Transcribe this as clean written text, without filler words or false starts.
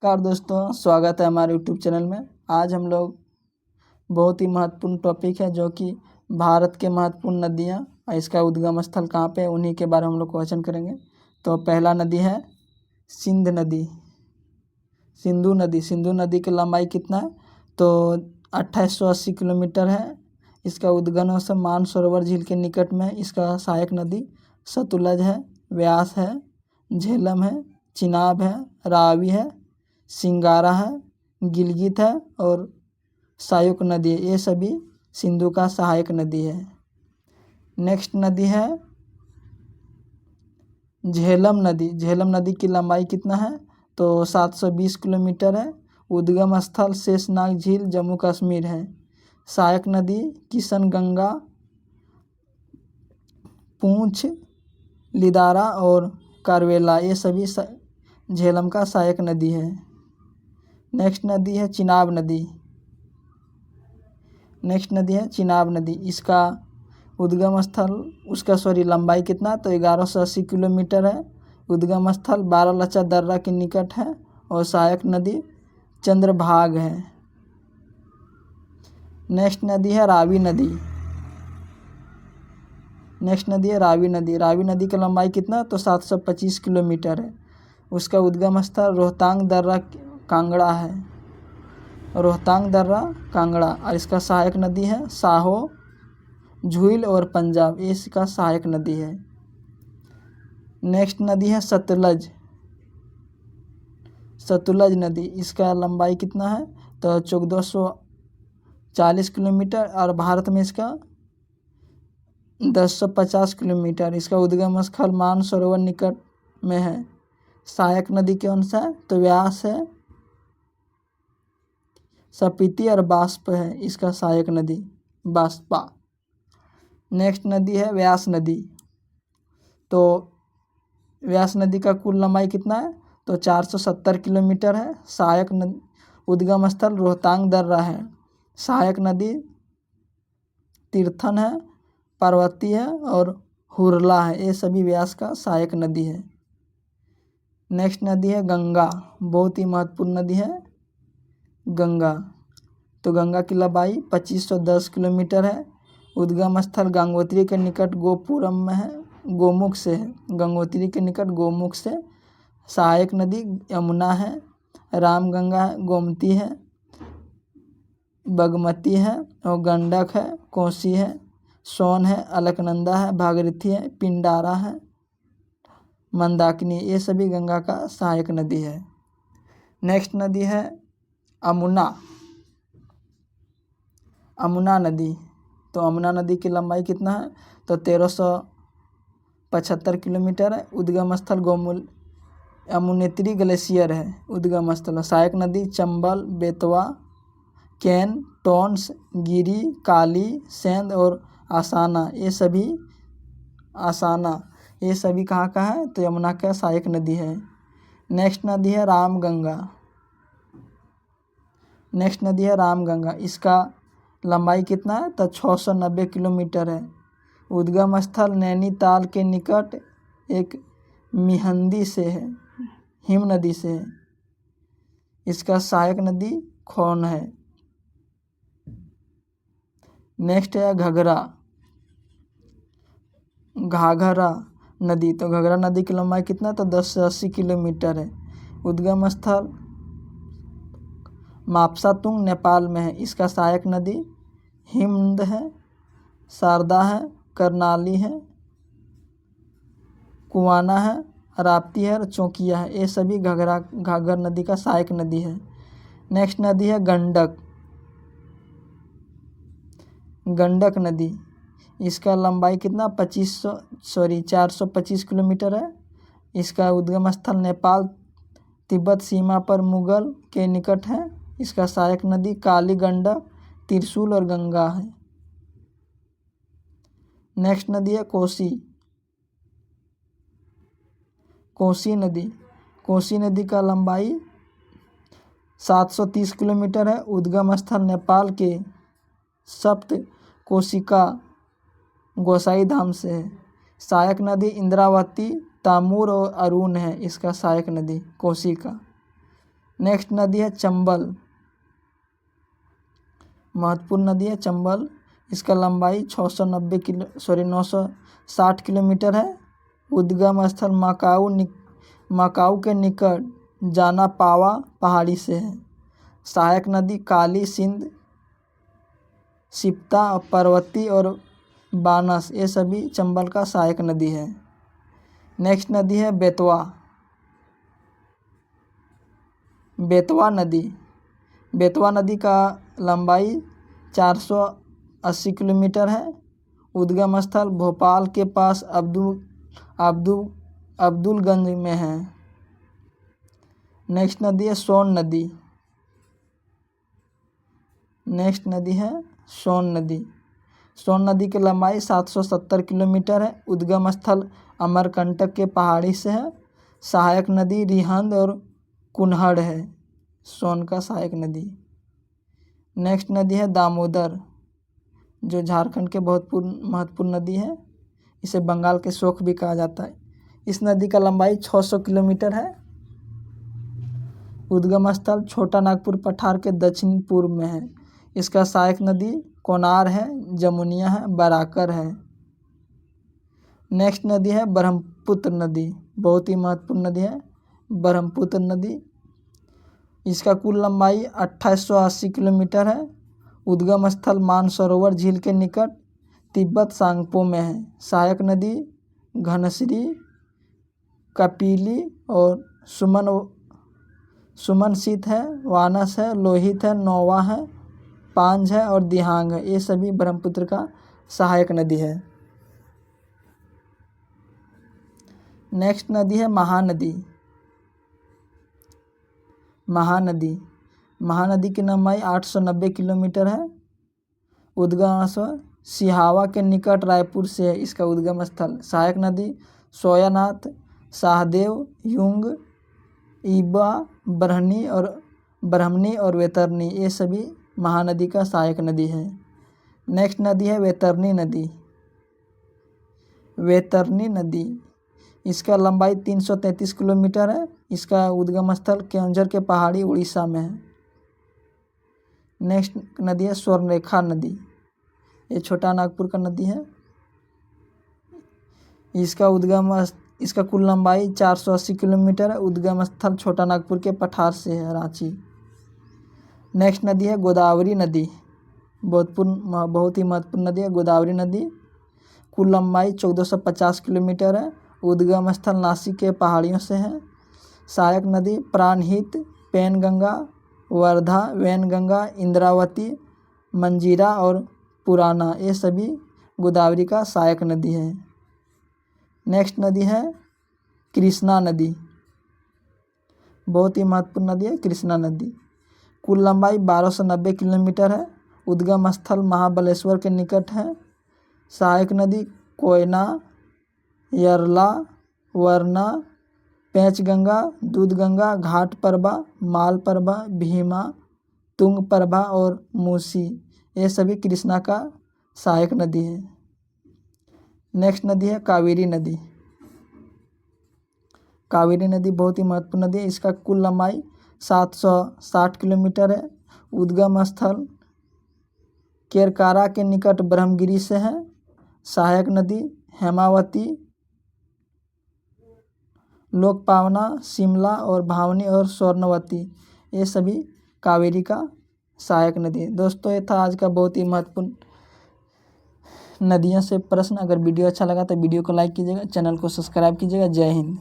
नमस्कार दोस्तों, स्वागत है हमारे यूट्यूब चैनल में। आज हम लोग बहुत ही महत्वपूर्ण टॉपिक है जो कि भारत के महत्वपूर्ण नदियाँ और इसका उद्गम स्थल कहाँ पे, उन्हीं के बारे में हम लोग क्वेश्चन करेंगे। तो पहला नदी है सिंध नदी। सिंधु नदी की लंबाई कितना है? तो 2880 किलोमीटर है। इसका उद्गम स्थल मानसरोवर झील के निकट में। इसका सहायक नदी सतलुज है, व्यास है, झेलम है, चिनाब है, रावी है, सिंगारा है, गिलगित है और सहायक नदी है। ये सभी सिंधु का सहायक नदी है। नेक्स्ट नदी है झेलम नदी। झेलम नदी की लंबाई कितना है? तो 720 किलोमीटर है। उद्गम स्थल शेषनाग झील, जम्मू कश्मीर है। सहायक नदी किशनगंगा, पूंछ, लिदारा और कारवेला, ये सभी झेलम का सहायक नदी है। नेक्स्ट नदी है चिनाब नदी। इसका उद्गम स्थल लंबाई कितना? तो 1180 किलोमीटर है। उद्गम स्थल बारालाचा दर्रा के निकट है और सहायक नदी चंद्रभाग है। नेक्स्ट नदी है रावी नदी। रावी नदी की लंबाई कितना? तो 725 किलोमीटर है। उसका उद्गम स्थल रोहतांग दर्रा कांगड़ा और इसका सहायक नदी है साहो, झील और पंजाब, ये इसका सहायक नदी है। नेक्स्ट नदी है सतलुज नदी। इसका लंबाई कितना है? तो 1440 किलोमीटर और भारत में इसका 1050 किलोमीटर। इसका उद्गम स्थल मानसरोवर निकट में है। सहायक नदी कौन सा है? तो व्यास है, स्पीति और बाष्प है इसका सहायक नदी, बाष्पा। नेक्स्ट नदी है व्यास नदी। तो व्यास नदी का कुल लंबाई कितना है? तो 470 किलोमीटर है। सहायक नदी उद्गम स्थल रोहतांग दर्रा है। सहायक नदी तीर्थन है, पार्वती है और हुरला है, ये सभी व्यास का सहायक नदी है। नेक्स्ट नदी है गंगा। बहुत ही महत्वपूर्ण नदी है गंगा। तो गंगा की लंबाई 2510 किलोमीटर है। उद्गम स्थल गंगोत्री के निकट गोपुरम में है, गोमुख से है। गंगोत्री के निकट गोमुख से। सहायक नदी यमुना है, रामगंगा है, गोमती है, बागमती है और गंडक है, कोसी है, सोन है, अलकनंदा है, भागीरथी है, पिंडारा है, मंदाकिनी, ये सभी गंगा का सहायक नदी है। नेक्स्ट नदी है अमुना नदी। तो अमुना नदी की लंबाई कितना है? तो 1375 किलोमीटर है। उद्गम स्थल यमुनेत्री ग्लेशियर है उद्गम स्थल। सहायक नदी चंबल, बेतवा, कैन, टोंस, गिरी, काली, सेंध और आसाना, ये सभी कहाँ का है? तो यमुना का सहायक नदी है। नेक्स्ट नदी है रामगंगा। इसका लंबाई कितना है? तो 690 किलोमीटर है। उद्गम स्थल नैनीताल के निकट एक मिहंदी से है, हिम नदी से है। इसका सहायक नदी खोन है। नेक्स्ट है घाघरा नदी। तो घाघरा नदी की लंबाई कितना? तो 10 से 80 किलोमीटर है। उद्गम स्थल मापसातुंग, नेपाल में है। इसका सहायक नदी हिमनद है, शारदा है, करनाली है, कुआना है, राप्ती है और चौकिया है, ये सभी घाघर नदी का सहायक नदी है। नेक्स्ट नदी है गंडक नदी। इसका लंबाई कितना? 425 किलोमीटर है। इसका उद्गम स्थल नेपाल तिब्बत सीमा पर मुगल के निकट है। इसका सहायक नदी काली, गंडक, त्रिशूल और गंगा है। नेक्स्ट नदी है कोसी नदी का लंबाई 730 किलोमीटर है। उद्गम स्थल नेपाल के सप्त कोशिका गोसाई धाम से है। सहायक नदी इंद्रावती, तामूर और अरुण है इसका सहायक नदी कोसी का। नेक्स्ट नदी है चंबल, महत्वपूर्ण नदी है चंबल। इसका लंबाई 960 किलोमीटर है। उद्गम स्थल मकाऊ के निकट जाना पावा पहाड़ी से है। सहायक नदी काली, सिंध, सिप्ता, पर्वती और बानस, ये सभी चंबल का सहायक नदी है। नेक्स्ट नदी है बेतवा, बेतवा नदी। बेतवा नदी का लंबाई 480 किलोमीटर है। उद्गम स्थल भोपाल के पास अब्दुलगंज में है। नेक्स्ट नदी है सोन नदी, नेक्स्ट नदी है सोन नदी। सोन नदी की लंबाई 770 किलोमीटर है। उद्गम स्थल अमरकंटक के पहाड़ी से है। सहायक नदी रिहंद और कुन्हड़ है, सोन का सहायक नदी। नेक्स्ट नदी है दामोदर, जो झारखंड के बहुत महत्वपूर्ण नदी है। इसे बंगाल के शोक भी कहा जाता है। इस नदी का लंबाई 600 किलोमीटर है। उद्गम स्थल छोटा नागपुर पठार के दक्षिण पूर्व में है। इसका सहायक नदी कोनार है, जमुनिया है, बराकर है। नेक्स्ट नदी है ब्रह्मपुत्र नदी, बहुत ही महत्वपूर्ण नदी है ब्रह्मपुत्र नदी। इसका कुल लंबाई 2880 किलोमीटर है। उद्गम स्थल मानसरोवर झील के निकट तिब्बत सांगपो में है। सहायक नदी घनश्री, कपिली और सुमनसित है, वानस है, लोहित है, नौवा है, पांज है और दिहांग है। ये सभी ब्रह्मपुत्र का सहायक नदी है। नेक्स्ट नदी है महानदी, महानदी। महानदी की लंबाई 890 किलोमीटर है। उद्गम स्थल सिहावा के निकट रायपुर से है इसका उद्गम स्थल। सहायक नदी सोयानाथ, सहदेव, युंग, ईबा, ब्रह्मणी और वैतरणी, ये सभी महानदी का सहायक नदी है। नेक्स्ट नदी है वैतरणी नदी, वैतरणी नदी। इसका लंबाई 333 किलोमीटर है। इसका उद्गम स्थल केवंझर के पहाड़ी उड़ीसा में है। नेक्स्ट नदी है स्वर्णरेखा नदी, ये छोटा नागपुर का नदी है। इसका कुल लंबाई 480 किलोमीटर है। उद्गम स्थल छोटा नागपुर के पठार से है, रांची। नेक्स्ट नदी है गोदावरी नदी, बहुत ही महत्वपूर्ण नदी है गोदावरी नदी। कुल लंबाई 1450 किलोमीटर है। उद्गम स्थल नासिक के पहाड़ियों से है। सहायक नदी प्राणहित, पेनगंगा, वर्धा, वैनगंगा, इंद्रावती, मंजीरा और पुराना, ये सभी गोदावरी का सहायक नदी है। नेक्स्ट नदी है कृष्णा नदी, बहुत ही महत्वपूर्ण नदी है कृष्णा नदी। कुल लंबाई 1290 किलोमीटर है। उद्गम स्थल महाबलेश्वर के निकट है। सहायक नदी कोयना, यरला, वरना, पेंचगंगा, दूधगंगा, घाटप्रभा, मालप्रभा, भीमा, तुंगप्रभा और मूसी, ये सभी कृष्णा का सहायक नदी है। नेक्स्ट नदी है कावेरी नदी, कावेरी नदी बहुत ही महत्वपूर्ण नदी है। इसका कुल लंबाई 760 किलोमीटर है। उद्गम स्थल केरकारा के निकट ब्रह्मगिरी से है। सहायक नदी हेमावती, लोकपावना, शिमला और भावनी और स्वर्णवती, ये सभी कावेरी का सहायक नदी है। दोस्तों, ये था आज का बहुत ही महत्वपूर्ण नदियों से प्रश्न। अगर वीडियो अच्छा लगा तो वीडियो को लाइक कीजिएगा, चैनल को सब्सक्राइब कीजिएगा। जय हिंद।